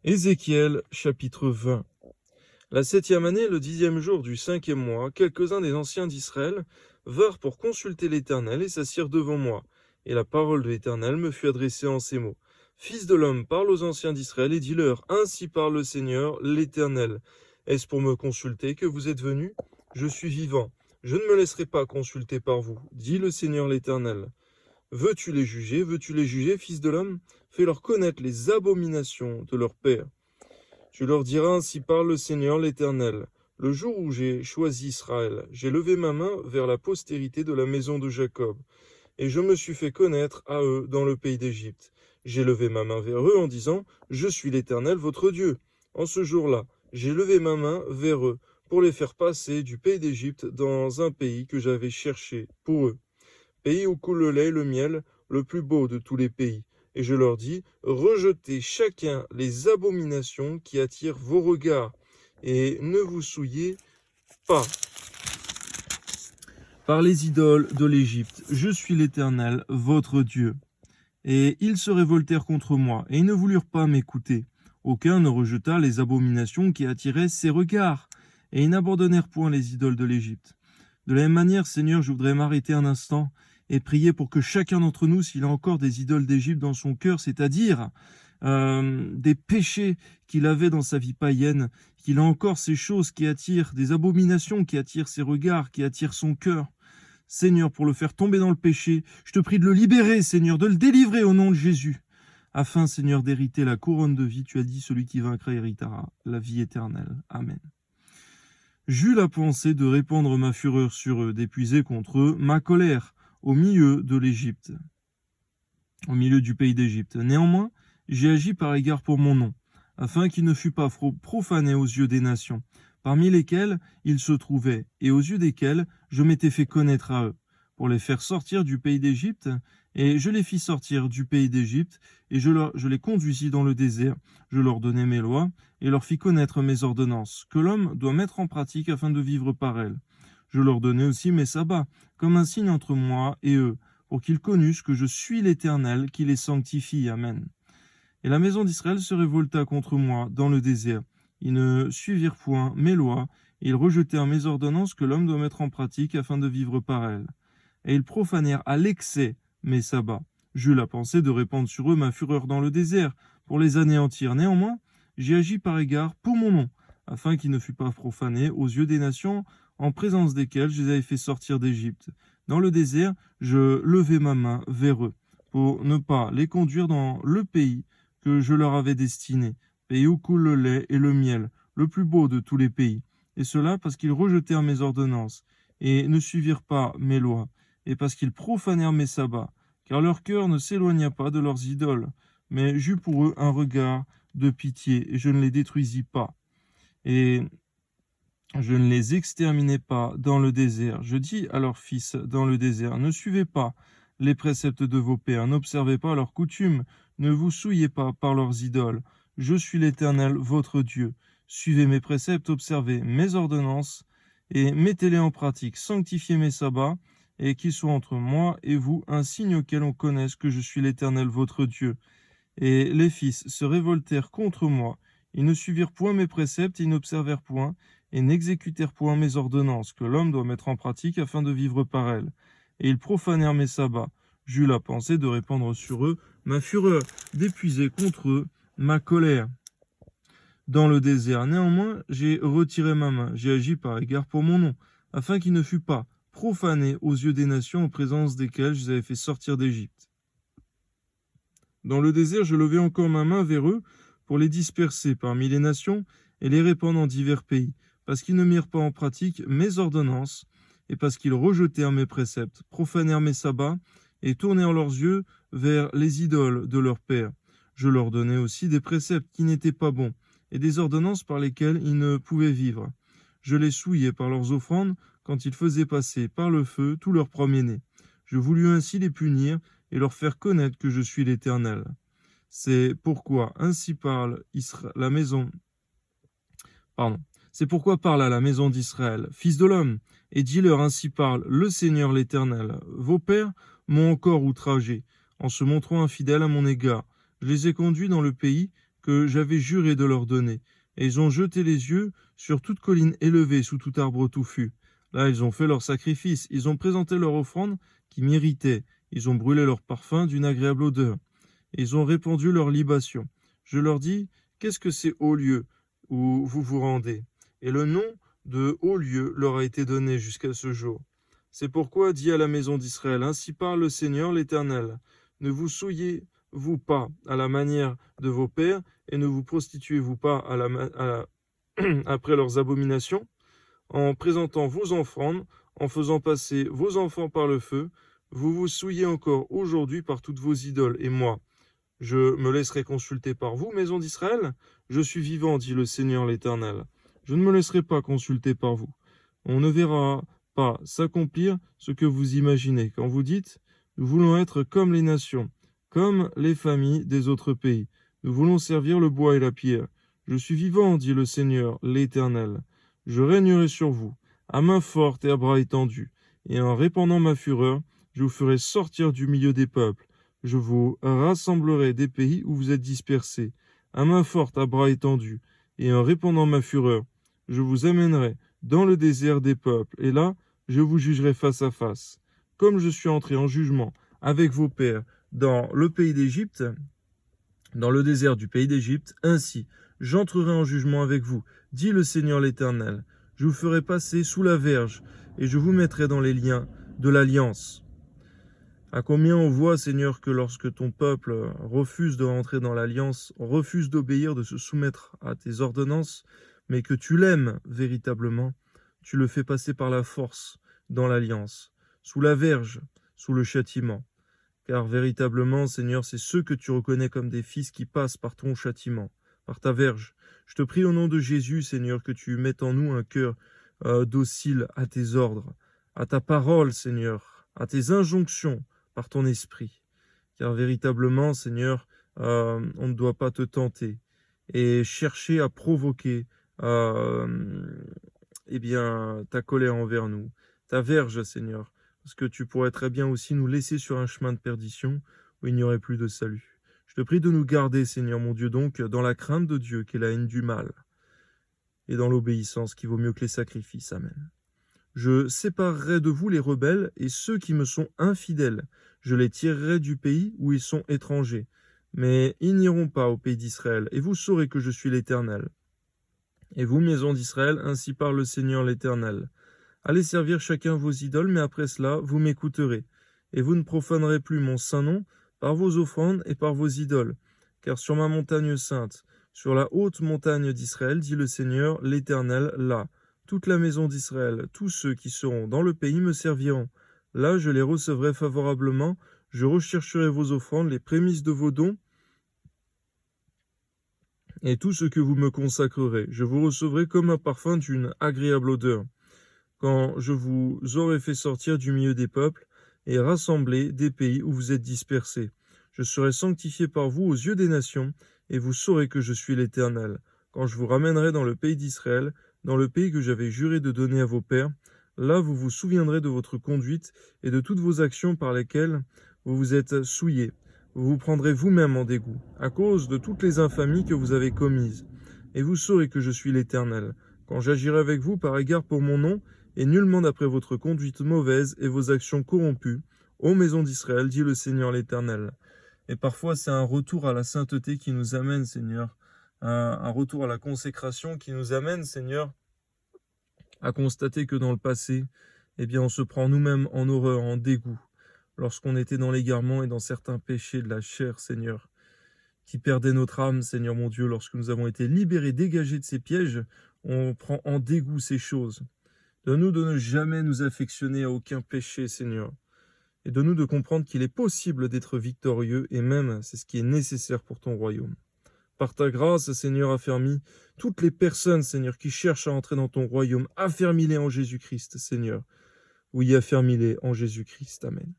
Ézéchiel, chapitre 20. La 7e année, le 10e jour du 5e mois, quelques-uns des anciens d'Israël vinrent pour consulter l'Éternel et s'assirent devant moi. Et la parole de l'Éternel me fut adressée en ces mots. Fils de l'homme, parle aux anciens d'Israël et dis-leur, ainsi parle le Seigneur, l'Éternel. Est-ce pour me consulter que vous êtes venus? Je suis vivant. Je ne me laisserai pas consulter par vous, dit le Seigneur l'Éternel. Veux-tu les juger? Veux-tu les juger, fils de l'homme? Fais-leur connaître les abominations de leur père. Tu leur diras, ainsi parle le Seigneur l'Éternel. Le jour où j'ai choisi Israël, j'ai levé ma main vers la postérité de la maison de Jacob, et je me suis fait connaître à eux dans le pays d'Égypte. J'ai levé ma main vers eux en disant, je suis l'Éternel votre Dieu. En ce jour-là, j'ai levé ma main vers eux pour les faire passer du pays d'Égypte dans un pays que j'avais cherché pour eux. Pays où coule le lait et le miel, le plus beau de tous les pays. Et je leur dis, rejetez chacun les abominations qui attirent vos regards, et ne vous souillez pas par les idoles de l'Égypte. Je suis l'Éternel, votre Dieu. Et ils se révoltèrent contre moi, et ils ne voulurent pas m'écouter. Aucun ne rejeta les abominations qui attiraient ses regards, et ils n'abandonnèrent point les idoles de l'Égypte. De la même manière, Seigneur, je voudrais m'arrêter un instant et prier pour que chacun d'entre nous, s'il a encore des idoles d'Égypte dans son cœur, c'est-à-dire des péchés qu'il avait dans sa vie païenne, qu'il a encore ces choses qui attirent, des abominations qui attirent ses regards, qui attirent son cœur. Seigneur, pour le faire tomber dans le péché, je te prie de le libérer, Seigneur, de le délivrer au nom de Jésus, afin, Seigneur, d'hériter la couronne de vie. Tu as dit, celui qui vaincra héritera la vie éternelle. Amen. J'eus la pensée de répandre ma fureur sur eux, d'épuiser contre eux ma colère au milieu de l'Égypte, au milieu du pays d'Égypte. Néanmoins, j'ai agi par égard pour mon nom, afin qu'il ne fût pas profané aux yeux des nations, parmi lesquelles il se trouvait, et aux yeux desquelles je m'étais fait connaître à eux, pour les faire sortir du pays d'Égypte. Et je les fis sortir du pays d'Égypte, et je les conduisis dans le désert. Je leur donnai mes lois, et leur fis connaître mes ordonnances, que l'homme doit mettre en pratique afin de vivre par elles. Je leur donnai aussi mes sabbats, comme un signe entre moi et eux, pour qu'ils connussent que je suis l'Éternel, qui les sanctifie. Amen. Et la maison d'Israël se révolta contre moi dans le désert. Ils ne suivirent point mes lois, et ils rejetèrent mes ordonnances que l'homme doit mettre en pratique afin de vivre par elles. Et ils profanèrent à l'excès mes sabbats. J'eus la pensée de répandre sur eux ma fureur dans le désert, pour les anéantir. Néanmoins, j'ai agi par égard pour mon nom, afin qu'il ne fût pas profané aux yeux des nations, en présence desquelles je les avais fait sortir d'Égypte. Dans le désert, je levai ma main vers eux, pour ne pas les conduire dans le pays que je leur avais destiné, pays où coule le lait et le miel, le plus beau de tous les pays. Et cela parce qu'ils rejetèrent mes ordonnances, et ne suivirent pas mes lois, et parce qu'ils profanèrent mes sabbats, car leur cœur ne s'éloigna pas de leurs idoles, mais j'eus pour eux un regard de pitié, et je ne les détruisis pas. Et je ne les exterminai pas dans le désert. Je dis à leurs fils dans le désert, ne suivez pas les préceptes de vos pères, n'observez pas leurs coutumes, ne vous souillez pas par leurs idoles. Je suis l'Éternel, votre Dieu. Suivez mes préceptes, observez mes ordonnances, et mettez-les en pratique. Sanctifiez mes sabbats, et qu'ils soient entre moi et vous un signe auquel on connaisse que je suis l'Éternel, votre Dieu. Et les fils se révoltèrent contre moi. Ils ne suivirent point mes préceptes, ils n'observèrent point, et n'exécutèrent point mes ordonnances, que l'homme doit mettre en pratique afin de vivre par elles. Et ils profanèrent mes sabbats. J'eus la pensée de répandre sur eux ma fureur, d'épuiser contre eux ma colère. Dans le désert, néanmoins, j'ai retiré ma main, j'ai agi par égard pour mon nom, afin qu'il ne fût pas profané aux yeux des nations en présence desquelles je les avais fait sortir d'Égypte. Dans le désert, je levai encore ma main vers eux pour les disperser parmi les nations et les répandre en divers pays, parce qu'ils ne mirent pas en pratique mes ordonnances, et parce qu'ils rejetèrent mes préceptes, profanèrent mes sabbats, et tournèrent leurs yeux vers les idoles de leurs pères. Je leur donnai aussi des préceptes qui n'étaient pas bons, et des ordonnances par lesquelles ils ne pouvaient vivre. Je les souillai par leurs offrandes, quand ils faisaient passer par le feu tous leurs premiers-nés. Je voulus ainsi les punir, et leur faire connaître que je suis l'Éternel. C'est pourquoi ainsi parle la maison. C'est pourquoi parle à la maison d'Israël, fils de l'homme, et dis-leur ainsi parle le Seigneur l'Éternel. Vos pères m'ont encore outragé, en se montrant infidèles à mon égard. Je les ai conduits dans le pays que j'avais juré de leur donner. Et ils ont jeté les yeux sur toute colline élevée, sous tout arbre touffu. Là, ils ont fait leur sacrifice, ils ont présenté leur offrande qui m'irritait, ils ont brûlé leur parfum d'une agréable odeur, ils ont répandu leur libation. Je leur dis, qu'est-ce que ces hauts lieux où vous vous rendez? Et le nom de hauts lieux leur a été donné jusqu'à ce jour. C'est pourquoi dis à la maison d'Israël, ainsi parle le Seigneur l'Éternel, ne vous souillez-vous pas à la manière de vos pères, et ne vous prostituez-vous pas après leurs abominations, en présentant vos offrandes, en faisant passer vos enfants par le feu, vous vous souillez encore aujourd'hui par toutes vos idoles, et moi, je me laisserai consulter par vous, maison d'Israël? Je suis vivant, dit le Seigneur l'Éternel. Je ne me laisserai pas consulter par vous. On ne verra pas s'accomplir ce que vous imaginez quand vous dites « Nous voulons être comme les nations, comme les familles des autres pays. Nous voulons servir le bois et la pierre. Je suis vivant, dit le Seigneur l'Éternel. Je régnerai sur vous, à main forte et à bras étendus, et en répandant ma fureur, je vous ferai sortir du milieu des peuples. Je vous rassemblerai des pays où vous êtes dispersés, à main forte, à bras étendus, et en répandant ma fureur, je vous amènerai dans le désert des peuples, et là, je vous jugerai face à face. Comme je suis entré en jugement avec vos pères dans le pays d'Égypte, dans le désert du pays d'Égypte, ainsi j'entrerai en jugement avec vous, dit le Seigneur l'Éternel. Je vous ferai passer sous la verge, et je vous mettrai dans les liens de l'alliance. À combien on voit, Seigneur, que lorsque ton peuple refuse de rentrer dans l'alliance, refuse d'obéir, de se soumettre à tes ordonnances, mais que tu l'aimes véritablement, tu le fais passer par la force dans l'alliance, sous la verge, sous le châtiment. Car véritablement, Seigneur, c'est ceux que tu reconnais comme des fils qui passent par ton châtiment, par ta verge. Je te prie au nom de Jésus, Seigneur, que tu mettes en nous un cœur docile à tes ordres, à ta parole, Seigneur, à tes injonctions, par ton esprit. Car véritablement, Seigneur, on ne doit pas te tenter et chercher à provoquer ta colère envers nous, ta verge, Seigneur, parce que tu pourrais très bien aussi nous laisser sur un chemin de perdition où il n'y aurait plus de salut. Je te prie de nous garder, Seigneur mon Dieu, donc dans la crainte de Dieu, qui est la haine du mal, et dans l'obéissance qui vaut mieux que les sacrifices. Amen. Je séparerai de vous les rebelles et ceux qui me sont infidèles. Je les tirerai du pays où ils sont étrangers. Mais ils n'iront pas au pays d'Israël, et vous saurez que je suis l'Éternel. Et vous, maison d'Israël, ainsi parle le Seigneur l'Éternel. Allez servir chacun vos idoles, mais après cela, vous m'écouterez. Et vous ne profanerez plus mon saint nom par vos offrandes et par vos idoles. Car sur ma montagne sainte, sur la haute montagne d'Israël, dit le Seigneur l'Éternel, là, toute la maison d'Israël, tous ceux qui seront dans le pays me serviront. Là, je les recevrai favorablement, je rechercherai vos offrandes, les prémices de vos dons, et tout ce que vous me consacrerez. Je vous recevrai comme un parfum d'une agréable odeur, quand je vous aurai fait sortir du milieu des peuples, et rassembler des pays où vous êtes dispersés. Je serai sanctifié par vous aux yeux des nations, et vous saurez que je suis l'Éternel. Quand je vous ramènerai dans le pays d'Israël, dans le pays que j'avais juré de donner à vos pères, là vous vous souviendrez de votre conduite et de toutes vos actions par lesquelles vous vous êtes souillés. Vous vous prendrez vous-même en dégoût, à cause de toutes les infamies que vous avez commises. Et vous saurez que je suis l'Éternel, quand j'agirai avec vous par égard pour mon nom, et nullement d'après votre conduite mauvaise et vos actions corrompues, ô maison d'Israël, dit le Seigneur l'Éternel. Et parfois c'est un retour à la sainteté qui nous amène, Seigneur, un retour à la consécration qui nous amène, Seigneur, à constater que dans le passé, on se prend nous-mêmes en horreur, en dégoût, lorsqu'on était dans l'égarement et dans certains péchés de la chair, Seigneur, qui perdaient notre âme, Seigneur mon Dieu, lorsque nous avons été libérés, dégagés de ces pièges, on prend en dégoût ces choses. Donne-nous de ne jamais nous affectionner à aucun péché, Seigneur, et donne-nous de comprendre qu'il est possible d'être victorieux, et même c'est ce qui est nécessaire pour ton royaume. Par ta grâce, Seigneur, affermis toutes les personnes, Seigneur, qui cherchent à entrer dans ton royaume. Affermis-les en Jésus-Christ, Seigneur. Oui, affermis-les en Jésus-Christ. Amen.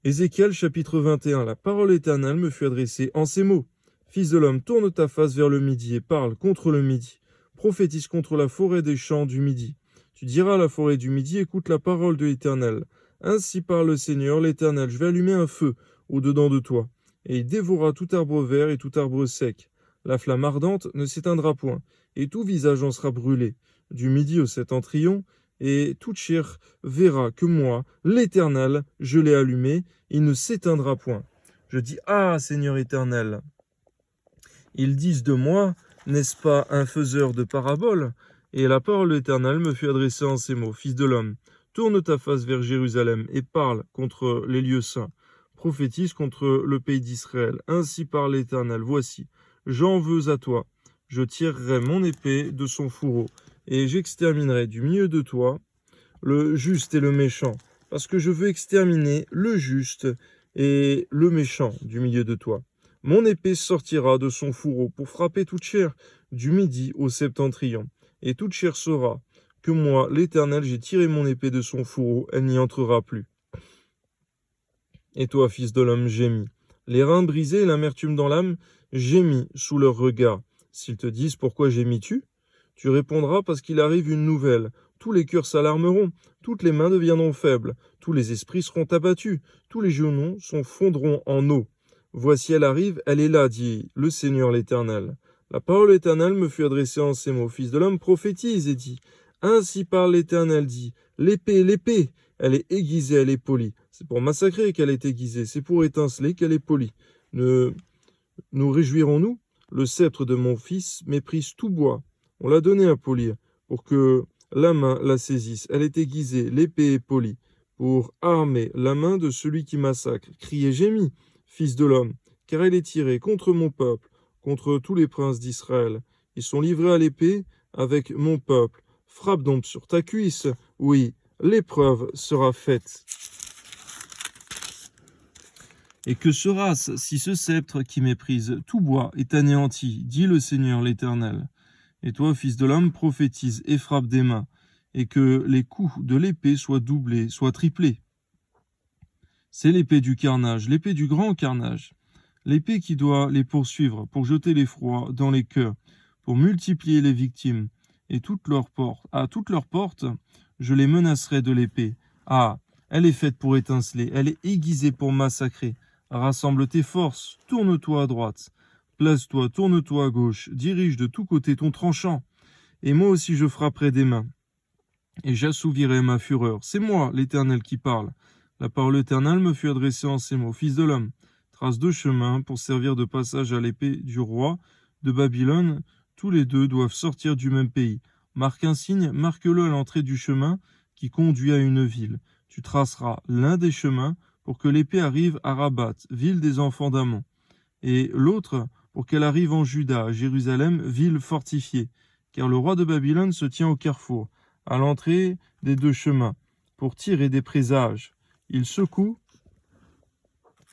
Ézéchiel, chapitre 21. La parole éternelle me fut adressée en ces mots. Fils de l'homme, tourne ta face vers le midi et parle contre le midi. Prophétise contre la forêt des champs du midi. Tu diras à la forêt du midi, écoute la parole de l'Éternel. Ainsi parle le Seigneur, l'Éternel. Je vais allumer un feu au-dedans de toi, et il dévorera tout arbre vert et tout arbre sec. La flamme ardente ne s'éteindra point, et tout visage en sera brûlé, du midi au septentrion, et toute chair verra que moi, l'Éternel, je l'ai allumé, il ne s'éteindra point. Je dis, ah, Seigneur éternel, ils disent de moi, n'est-ce pas un faiseur de paraboles? Et la parole de l'Éternel me fut adressée en ces mots, Fils de l'homme, tourne ta face vers Jérusalem et parle contre les lieux saints. Prophétise contre le pays d'Israël. Ainsi parle l'Éternel. Voici, j'en veux à toi. Je tirerai mon épée de son fourreau, et j'exterminerai du milieu de toi le juste et le méchant, parce que je veux exterminer le juste et le méchant du milieu de toi. Mon épée sortira de son fourreau pour frapper toute chair du midi au septentrion, et toute chair saura que moi, l'Éternel, j'ai tiré mon épée de son fourreau, elle n'y entrera plus. Et toi, fils de l'homme, gémis. Les reins brisés et l'amertume dans l'âme, gémis sous leur regard. S'ils te disent pourquoi gémis-tu? Tu répondras parce qu'il arrive une nouvelle. Tous les cœurs s'alarmeront, toutes les mains deviendront faibles, tous les esprits seront abattus, tous les genoux fondront en eau. Voici, elle arrive, elle est là, dit le Seigneur l'Éternel. La parole éternelle me fut adressée en ces mots. Fils de l'homme, prophétise et dit, ainsi parle l'Éternel, dit, l'épée, elle est aiguisée, elle est polie. C'est pour massacrer qu'elle est aiguisée, c'est pour étinceler qu'elle est polie. Nous réjouirons-nous? Le sceptre de mon fils méprise tout bois. On l'a donné à polir, pour que la main la saisisse. Elle est aiguisée, l'épée est polie, pour armer la main de celui qui massacre. Criez, gémis, fils de l'homme, car elle est tirée contre mon peuple, contre tous les princes d'Israël. Ils sont livrés à l'épée avec mon peuple. Frappe donc sur ta cuisse, oui, l'épreuve sera faite. Et que sera-ce si ce sceptre qui méprise tout bois est anéanti, dit le Seigneur l'Éternel. Et toi, fils de l'homme, prophétise et frappe des mains, et que les coups de l'épée soient doublés, soient triplés. C'est l'épée du carnage, l'épée du grand carnage, l'épée qui doit les poursuivre pour jeter l'effroi dans les cœurs, pour multiplier les victimes, et à toutes leurs portes, je les menacerai de l'épée. Ah, elle est faite pour étinceler, elle est aiguisée pour massacrer. Rassemble tes forces, tourne-toi à droite. Place-toi, tourne-toi à gauche, dirige de tous côtés ton tranchant. Et moi aussi je frapperai des mains, et j'assouvirai ma fureur. C'est moi, l'Éternel, qui parle. La parole éternelle me fut adressée en ces mots. Fils de l'homme, trace deux chemins pour servir de passage à l'épée du roi de Babylone. Tous les deux doivent sortir du même pays. Marque un signe, marque-le à l'entrée du chemin qui conduit à une ville. Tu traceras l'un des chemins pour que l'épée arrive à Rabat, ville des enfants d'Ammon, et l'autre pour qu'elle arrive en Juda, à Jérusalem, ville fortifiée, car le roi de Babylone se tient au carrefour, à l'entrée des deux chemins, pour tirer des présages. Il secoue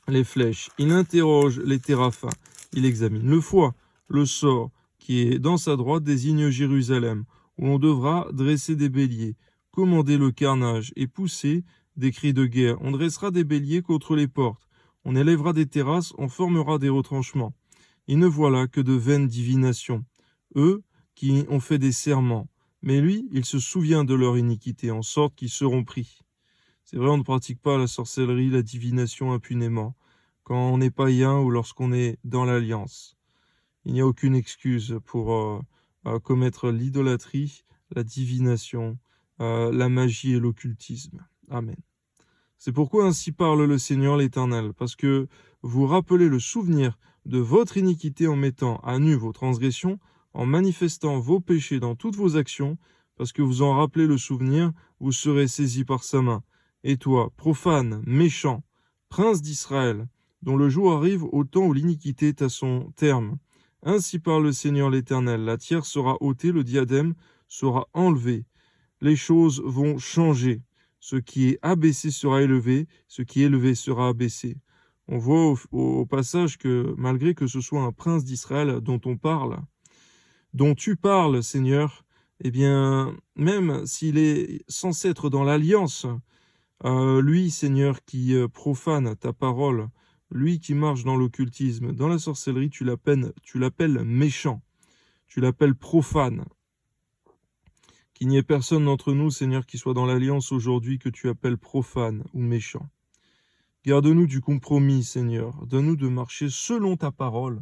les flèches, il interroge les téraphins, il examine le foie, le sort qui est dans sa droite désigne Jérusalem, où l'on devra dresser des béliers, commander le carnage et pousser des cris de guerre. On dressera des béliers contre les portes, on élèvera des terrasses, on formera des retranchements. Il ne voit là que de vaines divinations, eux qui ont fait des serments, mais lui, il se souvient de leur iniquité, en sorte qu'ils seront pris. C'est vrai, on ne pratique pas la sorcellerie, la divination impunément, quand on est païen ou lorsqu'on est dans l'alliance. Il n'y a aucune excuse pour commettre l'idolâtrie, la divination, la magie et l'occultisme. Amen. C'est pourquoi ainsi parle le Seigneur l'Éternel, parce que vous rappelez le souvenir de votre iniquité en mettant à nu vos transgressions, en manifestant vos péchés dans toutes vos actions, parce que vous en rappelez le souvenir, vous serez saisis par sa main. Et toi, profane, méchant, prince d'Israël, dont le jour arrive au temps où l'iniquité est à son terme. Ainsi parle le Seigneur l'Éternel, la tierre sera ôtée, le diadème sera enlevé, les choses vont changer. Ce qui est abaissé sera élevé, ce qui est élevé sera abaissé. On voit au passage que malgré que ce soit un prince d'Israël dont on parle, dont tu parles, Seigneur, eh bien, même s'il est censé être dans l'alliance, lui, Seigneur, qui profane ta parole, lui qui marche dans l'occultisme, dans la sorcellerie, tu l'appelles méchant, tu l'appelles profane. Qu'il n'y ait personne d'entre nous, Seigneur, qui soit dans l'alliance aujourd'hui que tu appelles profane ou méchant. Garde-nous du compromis, Seigneur. Donne-nous de marcher selon ta parole,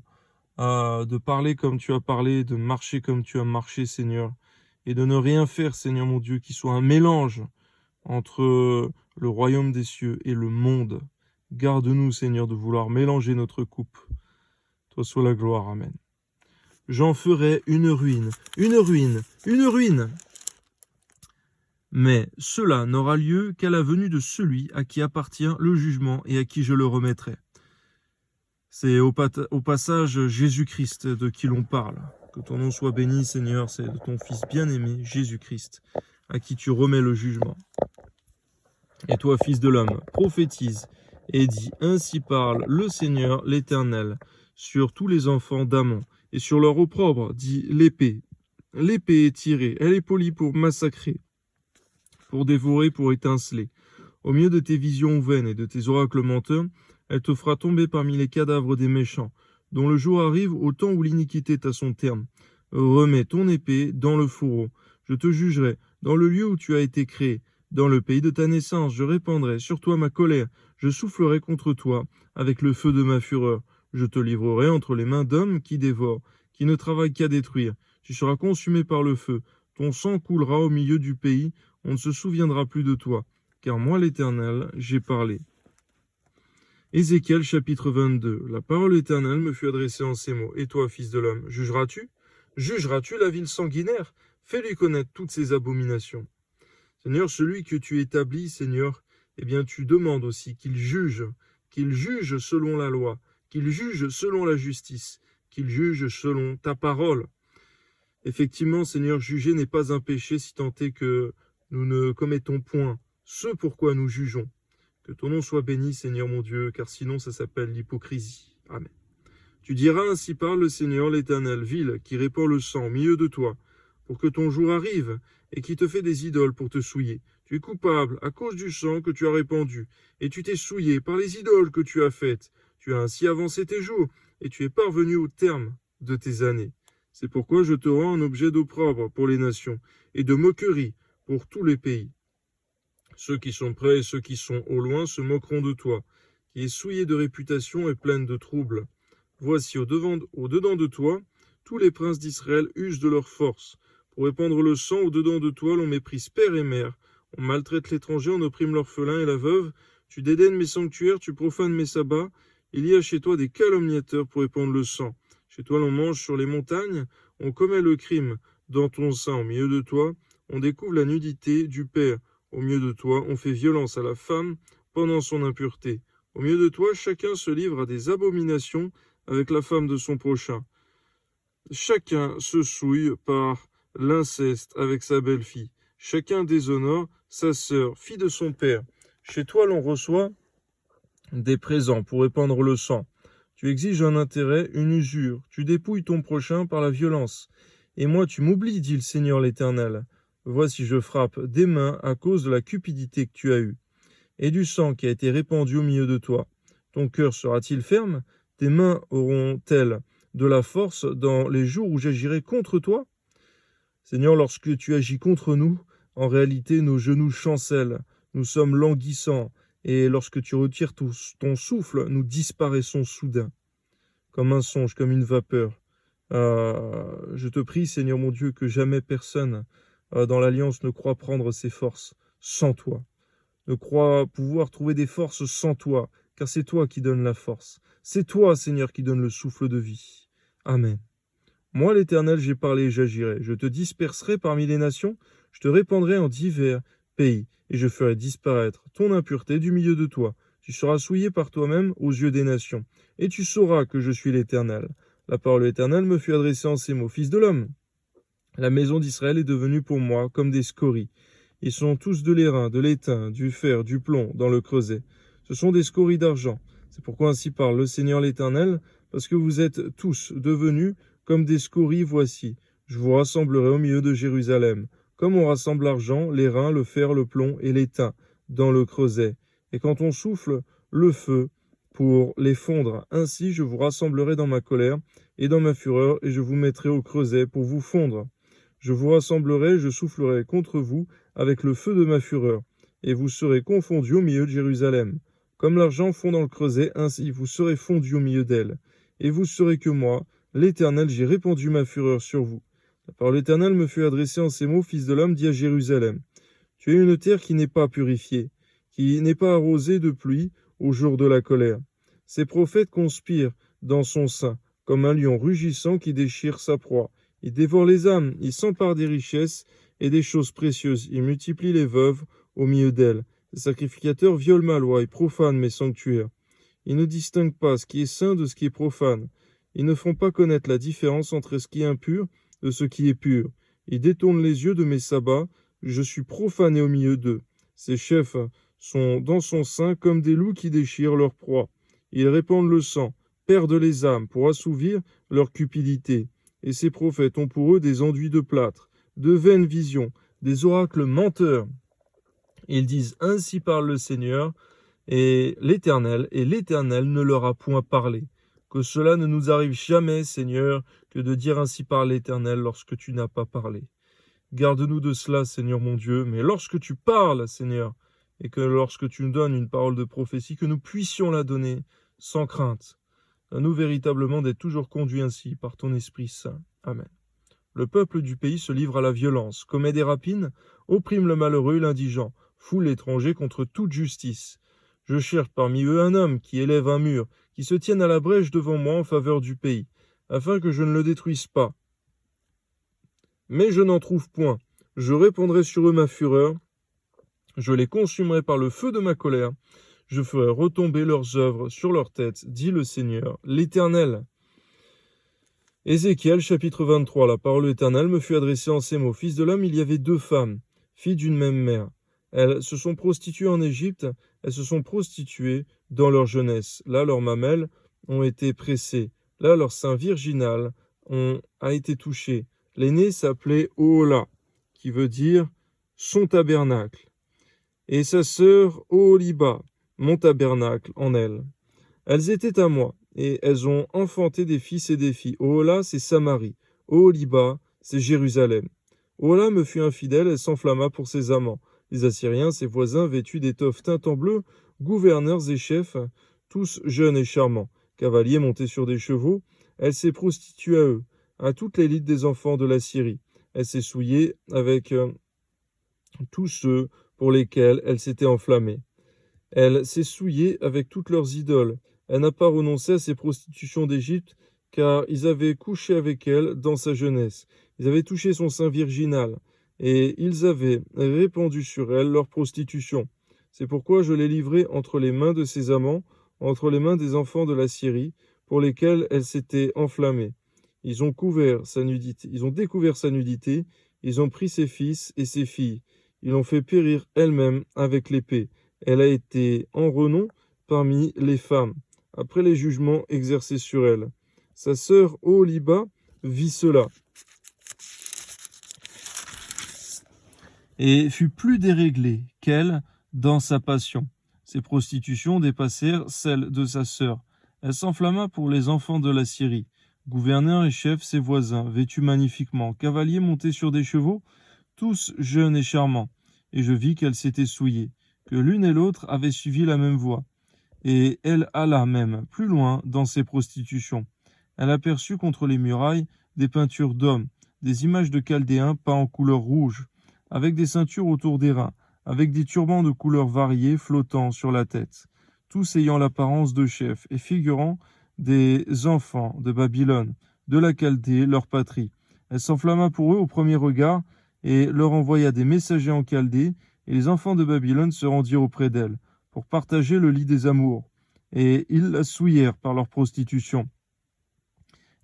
de parler comme tu as parlé, de marcher comme tu as marché, Seigneur, et de ne rien faire, Seigneur mon Dieu, qui soit un mélange entre le royaume des cieux et le monde. Garde-nous, Seigneur, de vouloir mélanger notre coupe. Toi soit la gloire. Amen. J'en ferai une ruine, une ruine, une ruine. Mais cela n'aura lieu qu'à la venue de celui à qui appartient le jugement et à qui je le remettrai. C'est au passage Jésus-Christ de qui l'on parle. Que ton nom soit béni, Seigneur, c'est de ton Fils bien-aimé, Jésus-Christ, à qui tu remets le jugement. Et toi, Fils de l'homme, prophétise et dis, ainsi parle le Seigneur l'Éternel, sur tous les enfants d'Amon, et sur leur opprobre, dit l'épée. L'épée est tirée, elle est polie pour massacrer, pour dévorer, pour étinceler. Au milieu de tes visions vaines et de tes oracles menteurs, elle te fera tomber parmi les cadavres des méchants, dont le jour arrive au temps où l'iniquité est à son terme. Remets ton épée dans le fourreau. Je te jugerai dans le lieu où tu as été créé. Dans le pays de ta naissance, je répandrai sur toi ma colère. Je soufflerai contre toi avec le feu de ma fureur. Je te livrerai entre les mains d'hommes qui dévorent, qui ne travaillent qu'à détruire. Tu seras consumé par le feu. Ton sang coulera au milieu du pays. On ne se souviendra plus de toi. Car moi, l'Éternel, j'ai parlé. Ézéchiel chapitre 22. La parole éternelle me fut adressée en ces mots. Et toi, fils de l'homme, jugeras-tu? Jugeras-tu la ville sanguinaire? Fais-lui connaître toutes ses abominations. Seigneur, celui que tu établis, Seigneur, eh bien tu demandes aussi qu'il juge selon la loi, qu'il juge selon la justice, qu'il juge selon ta parole. Effectivement, Seigneur, juger n'est pas un péché si tant est que nous ne commettons point ce pourquoi nous jugeons. Que ton nom soit béni, Seigneur mon Dieu, car sinon ça s'appelle l'hypocrisie. Amen. Tu diras, ainsi parle le Seigneur l'Éternel, ville qui répand le sang au milieu de toi, pour que ton jour arrive, et qui te fait des idoles pour te souiller. Tu es coupable à cause du sang que tu as répandu, et tu t'es souillé par les idoles que tu as faites. Tu as ainsi avancé tes jours, et tu es parvenu au terme de tes années. C'est pourquoi je te rends un objet d'opprobre pour les nations, et de moquerie pour tous les pays. Ceux qui sont près et ceux qui sont au loin se moqueront de toi, qui es souillé de réputation et pleine de troubles. Voici au-dedans de toi, tous les princes d'Israël usent de leur force. Pour répandre le sang au-dedans de toi, l'on méprise père et mère. On maltraite l'étranger, on opprime l'orphelin et la veuve. Tu dédaignes mes sanctuaires, tu profanes mes sabbats. Il y a chez toi des calomniateurs pour répandre le sang. Chez toi, l'on mange sur les montagnes, on commet le crime. Dans ton sein, au milieu de toi, on découvre la nudité du père. Au milieu de toi, on fait violence à la femme pendant son impureté. Au milieu de toi, chacun se livre à des abominations avec la femme de son prochain. Chacun se souille par l'inceste avec sa belle-fille. Chacun déshonore sa sœur, fille de son père. Chez toi, l'on reçoit des présents pour répandre le sang. Tu exiges un intérêt, une usure. Tu dépouilles ton prochain par la violence. Et moi, tu m'oublies, dit le Seigneur l'Éternel. Voici, je frappe des mains à cause de la cupidité que tu as eue, et du sang qui a été répandu au milieu de toi. Ton cœur sera-t-il ferme? Tes mains auront-elles de la force dans les jours où j'agirai contre toi? Seigneur, lorsque tu agis contre nous, en réalité, nos genoux chancellent, nous sommes languissants, et lorsque tu retires ton souffle, nous disparaissons soudain, comme un songe, comme une vapeur. Je te prie, Seigneur mon Dieu, que jamais personne dans l'Alliance ne croit prendre ses forces sans toi, ne croit pouvoir trouver des forces sans toi, car c'est toi qui donnes la force. C'est toi, Seigneur, qui donne le souffle de vie. Amen. Moi, l'Éternel, j'ai parlé et j'agirai. Je te disperserai parmi les nations, je te répandrai en divers pays, et je ferai disparaître ton impureté du milieu de toi. Tu seras souillé par toi-même aux yeux des nations, et tu sauras que je suis l'Éternel. La parole éternelle me fut adressée en ces mots. Fils de l'homme, la maison d'Israël est devenue pour moi comme des scories. Ils sont tous de l'airain, de l'étain, du fer, du plomb dans le creuset. Ce sont des scories d'argent. C'est pourquoi ainsi parle le Seigneur l'Éternel, parce que vous êtes tous devenus comme des scories, voici. Je vous rassemblerai au milieu de Jérusalem, comme on rassemble l'argent, l'airain, le fer, le plomb et l'étain dans le creuset. Et quand on souffle le feu pour les fondre, ainsi je vous rassemblerai dans ma colère et dans ma fureur, et je vous mettrai au creuset pour vous fondre. Je vous rassemblerai, je soufflerai contre vous avec le feu de ma fureur, et vous serez confondus au milieu de Jérusalem. Comme l'argent fond dans le creuset, ainsi vous serez fondus au milieu d'elle. Et vous serez que moi, l'Éternel, j'ai répandu ma fureur sur vous. La parole de l'Éternel me fut adressée en ces mots, Fils de l'homme, dit à Jérusalem. Tu es une terre qui n'est pas purifiée, qui n'est pas arrosée de pluie au jour de la colère. Ces prophètes conspirent dans son sein, comme un lion rugissant qui déchire sa proie. Il dévore les âmes, il s'empare des richesses et des choses précieuses. Il multiplie les veuves au milieu d'elles. Les sacrificateurs violent ma loi et profanent mes sanctuaires. Ils ne distinguent pas ce qui est saint de ce qui est profane. Ils ne font pas connaître la différence entre ce qui est impur de ce qui est pur. Ils détournent les yeux de mes sabbats. Je suis profané au milieu d'eux. Ces chefs sont dans son sein comme des loups qui déchirent leur proie. Ils répandent le sang, perdent les âmes pour assouvir leur cupidité. Et ces prophètes ont pour eux des enduits de plâtre, de vaines visions, des oracles menteurs. Ils disent ainsi parle le Seigneur et l'Éternel ne leur a point parlé. Que cela ne nous arrive jamais, Seigneur, que de dire ainsi parle l'Éternel lorsque tu n'as pas parlé. Garde-nous de cela, Seigneur mon Dieu, mais lorsque tu parles, Seigneur, et que lorsque tu nous donnes une parole de prophétie, que nous puissions la donner sans crainte. À nous véritablement d'être toujours conduits ainsi par ton Esprit Saint. Amen. Le peuple du pays se livre à la violence, commet des rapines, opprime le malheureux et l'indigent, foule l'étranger contre toute justice. Je cherche parmi eux un homme qui élève un mur, qui se tienne à la brèche devant moi en faveur du pays, afin que je ne le détruise pas. Mais je n'en trouve point. Je répandrai sur eux ma fureur, je les consumerai par le feu de ma colère, je ferai retomber leurs œuvres sur leurs têtes, dit le Seigneur, l'Éternel. Ézéchiel, chapitre 23. La parole éternelle me fut adressée en ces mots. Fils de l'homme, il y avait 2 femmes, filles d'une même mère. Elles se sont prostituées en Égypte, elles se sont prostituées dans leur jeunesse. Là, leurs mamelles ont été pressées. Là, leur sein virginal a été touché. L'aînée s'appelait Ohola, qui veut dire son tabernacle. Et sa sœur Oholiba, mon tabernacle en elle. Elles étaient à moi, et elles ont enfanté des fils et des filles. Ohola, c'est Samarie. Oholiba, c'est Jérusalem. Ohola me fut infidèle, elle s'enflamma pour ses amants. Les Assyriens, ses voisins, vêtus d'étoffes teintes en bleu, gouverneurs et chefs, tous jeunes et charmants. Cavaliers montés sur des chevaux, elle s'est prostituée à eux, à toute l'élite des enfants de la Syrie. Elle s'est souillée avec tous ceux pour lesquels elle s'était enflammée. Elle s'est souillée avec toutes leurs idoles. Elle n'a pas renoncé à ses prostitutions d'Égypte, car ils avaient couché avec elle dans sa jeunesse. Ils avaient touché son sein virginal, et ils avaient répandu sur elle leur prostitution. C'est pourquoi je l'ai livrée entre les mains de ses amants, entre les mains des enfants de la Syrie, pour lesquels elle s'était enflammée. Ils ont découvert sa nudité, ils ont pris ses fils et ses filles, ils l'ont fait périr elle-même avec l'épée. Elle a été en renom parmi les femmes, après les jugements exercés sur elle. Sa sœur Oholiba vit cela, et fut plus déréglée qu'elle dans sa passion. Ses prostitutions dépassèrent celles de sa sœur. Elle s'enflamma pour les enfants de la Syrie, gouverneurs et chefs ses voisins, vêtus magnifiquement, cavaliers montés sur des chevaux, tous jeunes et charmants. Et je vis qu'elle s'était souillée, que l'une et l'autre avaient suivi la même voie. Et elle alla même plus loin dans ses prostitutions. Elle aperçut contre les murailles des peintures d'hommes, des images de Chaldéens peints en couleur rouge, avec des ceintures autour des reins, avec des turbans de couleurs variées flottant sur la tête, tous ayant l'apparence de chefs et figurant des enfants de Babylone, de la Chaldée, leur patrie. Elle s'enflamma pour eux au premier regard et leur envoya des messagers en Chaldée, et les enfants de Babylone se rendirent auprès d'elle pour partager le lit des amours, et ils la souillèrent par leur prostitution.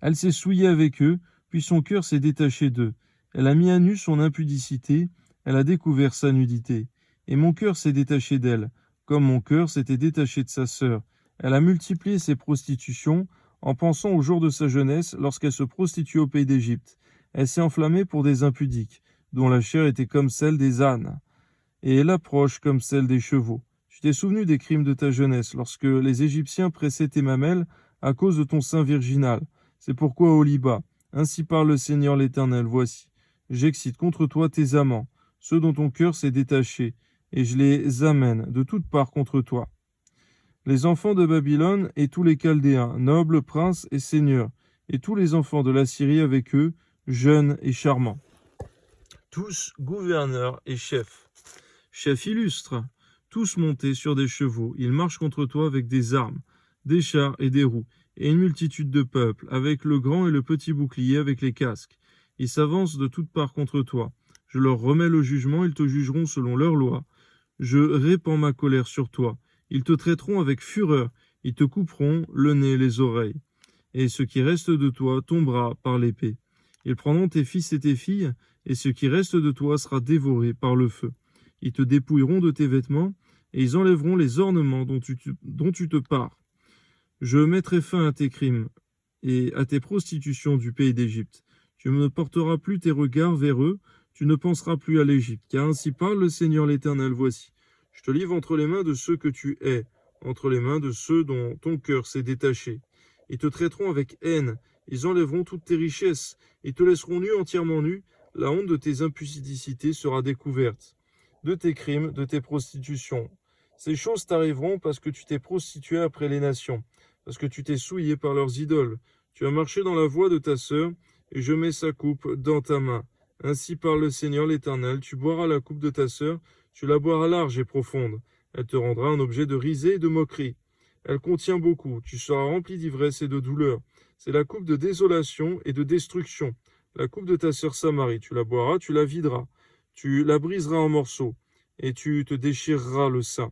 Elle s'est souillée avec eux, puis son cœur s'est détaché d'eux. Elle a mis à nu son impudicité, elle a découvert sa nudité. Et mon cœur s'est détaché d'elle, comme mon cœur s'était détaché de sa sœur. Elle a multiplié ses prostitutions, en pensant au jour de sa jeunesse, lorsqu'elle se prostituait au pays d'Égypte. Elle s'est enflammée pour des impudiques, dont la chair était comme celle des ânes, et l'approche comme celle des chevaux. Tu t'es souvenu des crimes de ta jeunesse, lorsque les Égyptiens pressaient tes mamelles à cause de ton sein virginal. C'est pourquoi, Oholiba, ainsi parle le Seigneur l'Éternel, voici, j'excite contre toi tes amants, ceux dont ton cœur s'est détaché, et je les amène de toutes parts contre toi. Les enfants de Babylone et tous les Chaldéens, nobles, princes et seigneurs, et tous les enfants de la Syrie avec eux, jeunes et charmants. Tous gouverneurs et chefs illustres, tous montés sur des chevaux, ils marchent contre toi avec des armes, des chars et des roues, et une multitude de peuples, avec le grand et le petit bouclier, avec les casques. Ils s'avancent de toutes parts contre toi. Je leur remets le jugement, ils te jugeront selon leur loi. Je répands ma colère sur toi. Ils te traiteront avec fureur, ils te couperont le nez et les oreilles. Et ce qui reste de toi tombera par l'épée. Ils prendront tes fils et tes filles, et ce qui reste de toi sera dévoré par le feu. Ils te dépouilleront de tes vêtements, et ils enlèveront les ornements dont tu te pares. Je mettrai fin à tes crimes et à tes prostitutions du pays d'Égypte. Tu ne porteras plus tes regards vers eux, tu ne penseras plus à l'Égypte. Car ainsi parle le Seigneur l'Éternel, voici. Je te livre entre les mains de ceux que tu hais, entre les mains de ceux dont ton cœur s'est détaché. Ils te traiteront avec haine, ils enlèveront toutes tes richesses, ils te laisseront nu, entièrement nu. La honte de tes impudicités sera découverte, de tes crimes, de tes prostitutions. Ces choses t'arriveront parce que tu t'es prostitué après les nations, parce que tu t'es souillé par leurs idoles. Tu as marché dans la voie de ta sœur, et je mets sa coupe dans ta main. Ainsi parle le Seigneur l'Éternel, tu boiras la coupe de ta sœur, tu la boiras large et profonde. Elle te rendra un objet de risée et de moquerie. Elle contient beaucoup, tu seras rempli d'ivresse et de douleur. C'est la coupe de désolation et de destruction. La coupe de ta sœur Samarie, tu la boiras, tu la videras, tu la briseras en morceaux, et tu te déchireras le sein.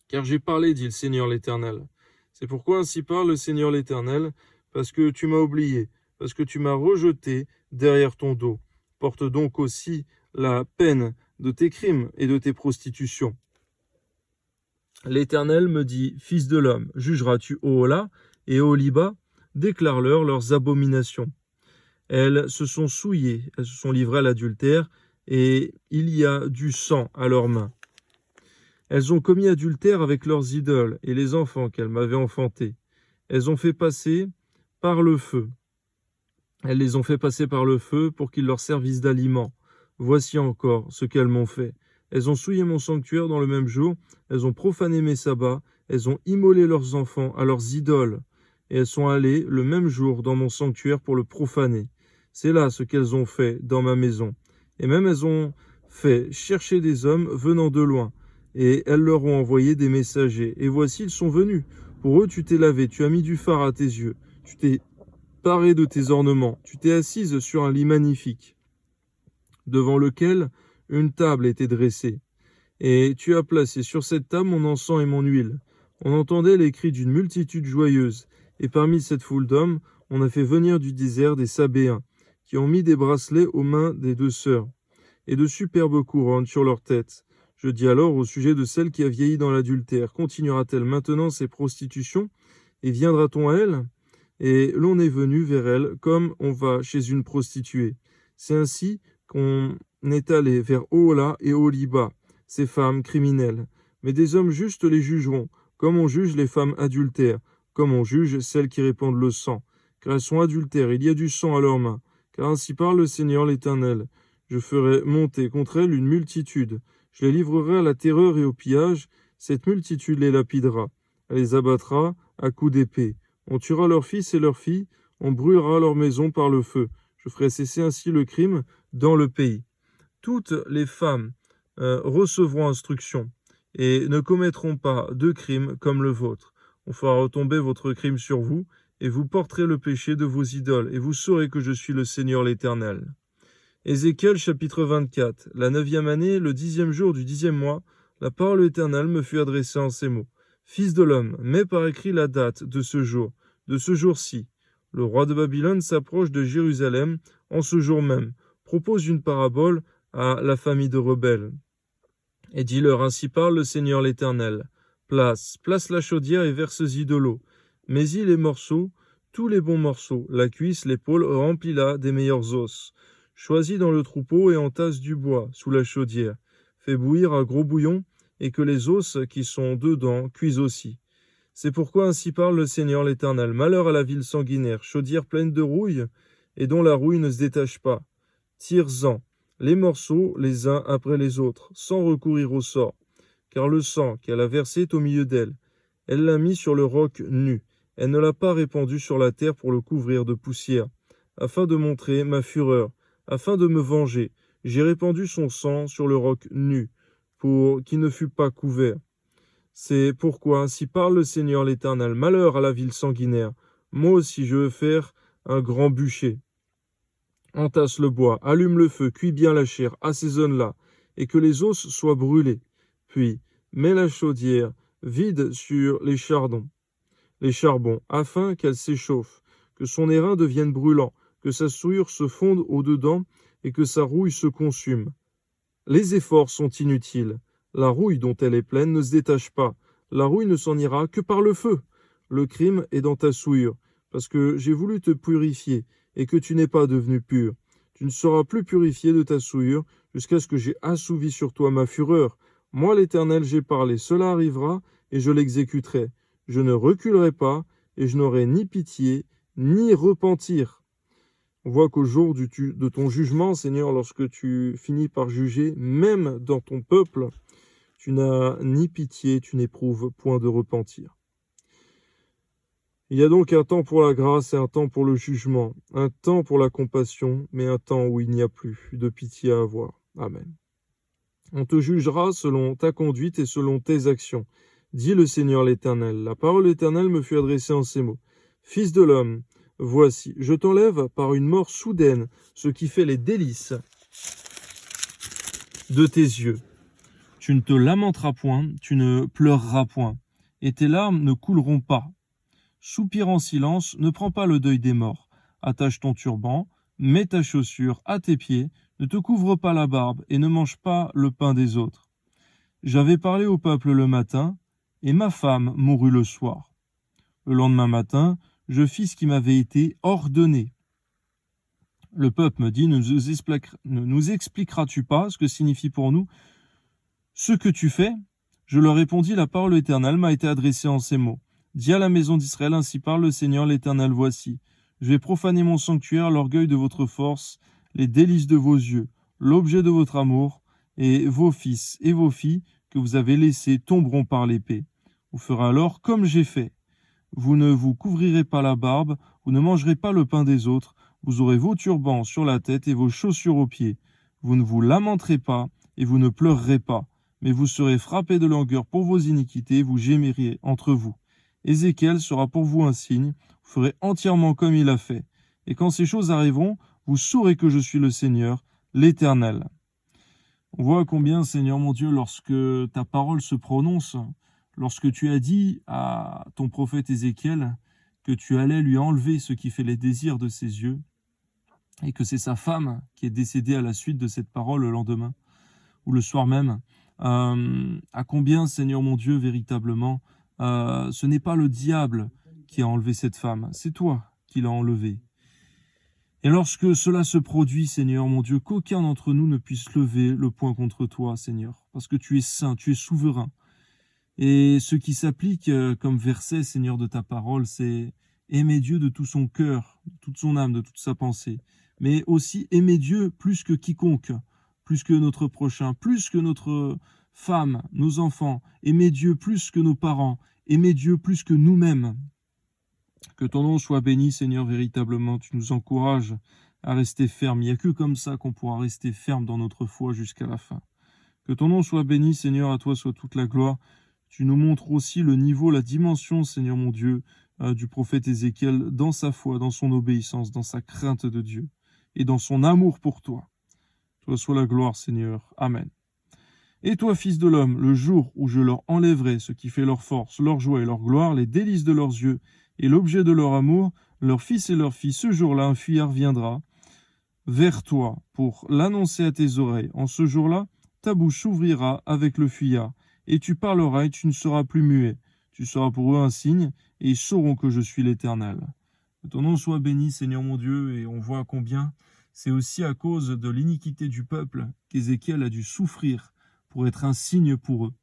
Car j'ai parlé, dit le Seigneur l'Éternel. C'est pourquoi ainsi parle le Seigneur l'Éternel, parce que tu m'as oublié, parce que tu m'as rejeté derrière ton dos. Porte donc aussi la peine de tes crimes et de tes prostitutions. L'Éternel me dit, Fils de l'homme, jugeras-tu Ohola et Oholiba? Déclare-leur leurs abominations. Elles se sont souillées, elles se sont livrées à l'adultère, et il y a du sang à leurs mains. Elles ont commis adultère avec leurs idoles et les enfants qu'elles m'avaient enfantés. Elles ont fait passer par le feu. Elles les ont fait passer par le feu pour qu'ils leur servissent d'aliment. Voici encore ce qu'elles m'ont fait. Elles ont souillé mon sanctuaire dans le même jour, elles ont profané mes sabbats, elles ont immolé leurs enfants à leurs idoles, et elles sont allées le même jour dans mon sanctuaire pour le profaner. C'est là ce qu'elles ont fait dans ma maison. Et même elles ont fait chercher des hommes venant de loin, et elles leur ont envoyé des messagers. Et voici, ils sont venus. Pour eux, tu t'es lavé, tu as mis du fard à tes yeux, tu t'es paré de tes ornements, tu t'es assise sur un lit magnifique, devant lequel une table était dressée. Et tu as placé sur cette table mon encens et mon huile. On entendait les cris d'une multitude joyeuse, et parmi cette foule d'hommes, on a fait venir du désert des Sabéens, qui ont mis des bracelets aux mains des deux sœurs, et de superbes couronnes sur leurs têtes. Je dis alors au sujet de celle qui a vieilli dans l'adultère, continuera-t-elle maintenant ses prostitutions, et viendra-t-on à elle? Et l'on est venu vers elle comme on va chez une prostituée. C'est ainsi qu'on est allé vers Ohola et Oholiba, ces femmes criminelles. Mais des hommes justes les jugeront, comme on juge les femmes adultères, comme on juge celles qui répandent le sang. Car elles sont adultères, il y a du sang à leurs mains. Car ainsi parle le Seigneur l'Éternel. Je ferai monter contre elles une multitude. Je les livrerai à la terreur et au pillage. Cette multitude les lapidera. Elle les abattra à coups d'épée. On tuera leurs fils et leurs filles. On brûlera leurs maisons par le feu. Je ferai cesser ainsi le crime dans le pays. Toutes les femmes recevront instruction et ne commettront pas de crime comme le vôtre. On fera retomber votre crime sur vous, et vous porterez le péché de vos idoles, et vous saurez que je suis le Seigneur l'Éternel. Ézéchiel chapitre 24. La 9e année, le 10e jour du 10e mois, la parole éternelle me fut adressée en ces mots. Fils de l'homme, mets par écrit la date de ce jour-ci. Le roi de Babylone s'approche de Jérusalem en ce jour même, propose une parabole à la famille de rebelles. Et dis-leur, ainsi parle le Seigneur l'Éternel. Place la chaudière et verse-y de l'eau. Mets-y les morceaux, tous les bons morceaux, la cuisse, l'épaule, remplis-la des meilleurs os. Choisis dans le troupeau et entasse du bois sous la chaudière. Fais bouillir un gros bouillon, et que les os qui sont dedans cuisent aussi. C'est pourquoi ainsi parle le Seigneur l'Éternel. Malheur à la ville sanguinaire, chaudière pleine de rouille, et dont la rouille ne se détache pas. Tire-en les morceaux les uns après les autres, sans recourir au sort. Car le sang qu'elle a versé est au milieu d'elle. Elle l'a mis sur le roc nu. Elle ne l'a pas répandu sur la terre pour le couvrir de poussière, afin de montrer ma fureur, afin de me venger. J'ai répandu son sang sur le roc nu, pour qu'il ne fût pas couvert. C'est pourquoi ainsi parle le Seigneur l'Éternel. Malheur à la ville sanguinaire. Moi aussi je veux faire un grand bûcher. Entasse le bois, allume le feu, cuis bien la chair, assaisonne-la, et que les os soient brûlés. Puis, mets la chaudière vide sur les charbons, afin qu'elle s'échauffe, que son airain devienne brûlant, que sa souillure se fonde au-dedans, et que sa rouille se consume. Les efforts sont inutiles. La rouille dont elle est pleine ne se détache pas. La rouille ne s'en ira que par le feu. Le crime est dans ta souillure, parce que j'ai voulu te purifier, et que tu n'es pas devenu pur. Tu ne seras plus purifié de ta souillure, jusqu'à ce que j'ai assouvi sur toi ma fureur. Moi, l'Éternel, j'ai parlé. Cela arrivera, et je l'exécuterai. Je ne reculerai pas, et je n'aurai ni pitié, ni repentir. On voit qu'au jour de ton jugement, Seigneur, lorsque tu finis par juger, même dans ton peuple, tu n'as ni pitié, tu n'éprouves point de repentir. Il y a donc un temps pour la grâce et un temps pour le jugement, un temps pour la compassion, mais un temps où il n'y a plus de pitié à avoir. Amen. On te jugera selon ta conduite et selon tes actions, dit le Seigneur l'Éternel. La parole éternelle me fut adressée en ces mots. Fils de l'homme, voici, je t'enlève par une mort soudaine, ce qui fait les délices de tes yeux. Tu ne te lamenteras point, tu ne pleureras point, et tes larmes ne couleront pas. Soupire en silence, ne prends pas le deuil des morts. Attache ton turban, mets ta chaussure à tes pieds, ne te couvre pas la barbe et ne mange pas le pain des autres. J'avais parlé au peuple le matin, et ma femme mourut le soir. Le lendemain matin, je fis ce qui m'avait été ordonné. Le peuple me dit, ne nous expliqueras-tu pas ce que signifie pour nous ce que tu fais? Je leur répondis, la parole éternelle m'a été adressée en ces mots. Dis à la maison d'Israël, ainsi parle le Seigneur l'Éternel, voici. Je vais profaner mon sanctuaire, l'orgueil de votre force, les délices de vos yeux, l'objet de votre amour, et vos fils et vos filles que vous avez laissés tomberont par l'épée. Vous ferez alors comme j'ai fait. Vous ne vous couvrirez pas la barbe, vous ne mangerez pas le pain des autres, vous aurez vos turbans sur la tête et vos chaussures aux pieds. Vous ne vous lamenterez pas et vous ne pleurerez pas, mais vous serez frappés de langueur pour vos iniquités, vous gémirez entre vous. Ézéchiel sera pour vous un signe, vous ferez entièrement comme il a fait. Et quand ces choses arriveront, vous saurez que je suis le Seigneur, l'Éternel. On voit combien, Seigneur mon Dieu, lorsque ta parole se prononce, lorsque tu as dit à ton prophète Ézéchiel que tu allais lui enlever ce qui fait les désirs de ses yeux, et que c'est sa femme qui est décédée à la suite de cette parole le lendemain, ou le soir même, à combien, Seigneur mon Dieu, véritablement, ce n'est pas le diable qui a enlevé cette femme, c'est toi qui l'as enlevée. Et lorsque cela se produit, Seigneur mon Dieu, qu'aucun d'entre nous ne puisse lever le poing contre toi, Seigneur, parce que tu es saint, tu es souverain. Et ce qui s'applique comme verset, Seigneur, de ta parole, c'est aimer Dieu de tout son cœur, de toute son âme, de toute sa pensée, mais aussi aimer Dieu plus que quiconque, plus que notre prochain, plus que notre femme, nos enfants, aimer Dieu plus que nos parents, aimer Dieu plus que nous-mêmes. Que ton nom soit béni, Seigneur, véritablement, tu nous encourages à rester ferme. Il n'y a que comme ça qu'on pourra rester ferme dans notre foi jusqu'à la fin. Que ton nom soit béni, Seigneur, à toi soit toute la gloire. Tu nous montres aussi le niveau, la dimension, Seigneur mon Dieu, du prophète Ézéchiel dans sa foi, dans son obéissance, dans sa crainte de Dieu et dans son amour pour toi. Toi soit la gloire, Seigneur. Amen. Et toi, fils de l'homme, le jour où je leur enlèverai ce qui fait leur force, leur joie et leur gloire, les délices de leurs yeux et l'objet de leur amour, leurs fils et leurs filles, ce jour-là, un fuyard viendra vers toi pour l'annoncer à tes oreilles. En ce jour-là, ta bouche s'ouvrira avec le fuyard, et tu parleras et tu ne seras plus muet. Tu seras pour eux un signe, et ils sauront que je suis l'Éternel. Que ton nom soit béni, Seigneur mon Dieu, et on voit combien c'est aussi à cause de l'iniquité du peuple qu'Ézéchiel a dû souffrir pour être un signe pour eux.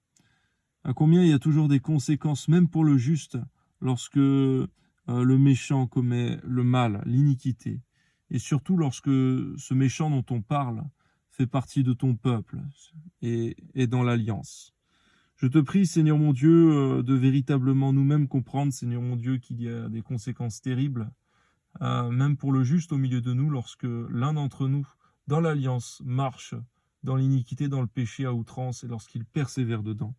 À combien il y a toujours des conséquences, même pour le juste, lorsque le méchant commet le mal, l'iniquité. Et surtout lorsque ce méchant dont on parle fait partie de ton peuple et dans l'alliance. Je te prie, Seigneur mon Dieu, de véritablement nous-mêmes comprendre, Seigneur mon Dieu, qu'il y a des conséquences terribles, même pour le juste au milieu de nous, lorsque l'un d'entre nous, dans l'alliance, marche dans l'iniquité, dans le péché à outrance, et lorsqu'il persévère dedans.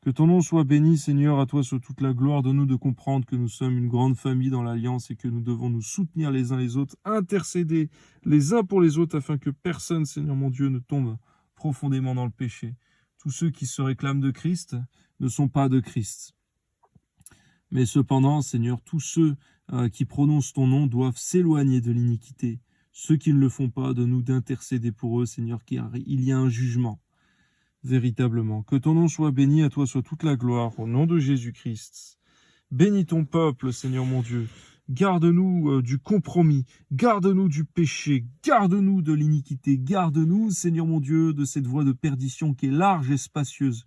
Que ton nom soit béni, Seigneur, à toi soit toute la gloire. Donne-nous de comprendre que nous sommes une grande famille dans l'alliance et que nous devons nous soutenir les uns les autres, intercéder les uns pour les autres, afin que personne, Seigneur mon Dieu, ne tombe profondément dans le péché. Tous ceux qui se réclament de Christ ne sont pas de Christ. Mais cependant, Seigneur, tous ceux qui prononcent ton nom doivent s'éloigner de l'iniquité. Ceux qui ne le font pas, de nous d'intercéder pour eux, Seigneur, car il y a un jugement. Véritablement. Que ton nom soit béni, à toi soit toute la gloire, au nom de Jésus-Christ. Bénis ton peuple, Seigneur mon Dieu. Garde-nous du compromis, garde-nous du péché, garde-nous de l'iniquité, garde-nous, Seigneur mon Dieu, de cette voie de perdition qui est large et spacieuse,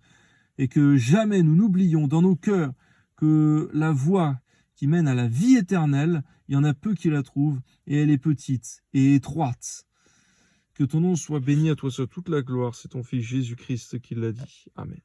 et que jamais nous n'oublions dans nos cœurs que la voie qui mène à la vie éternelle, il y en a peu qui la trouvent, et elle est petite et étroite. Que ton nom soit béni, à toi soit toute la gloire, c'est ton Fils Jésus-Christ qui l'a dit. Amen.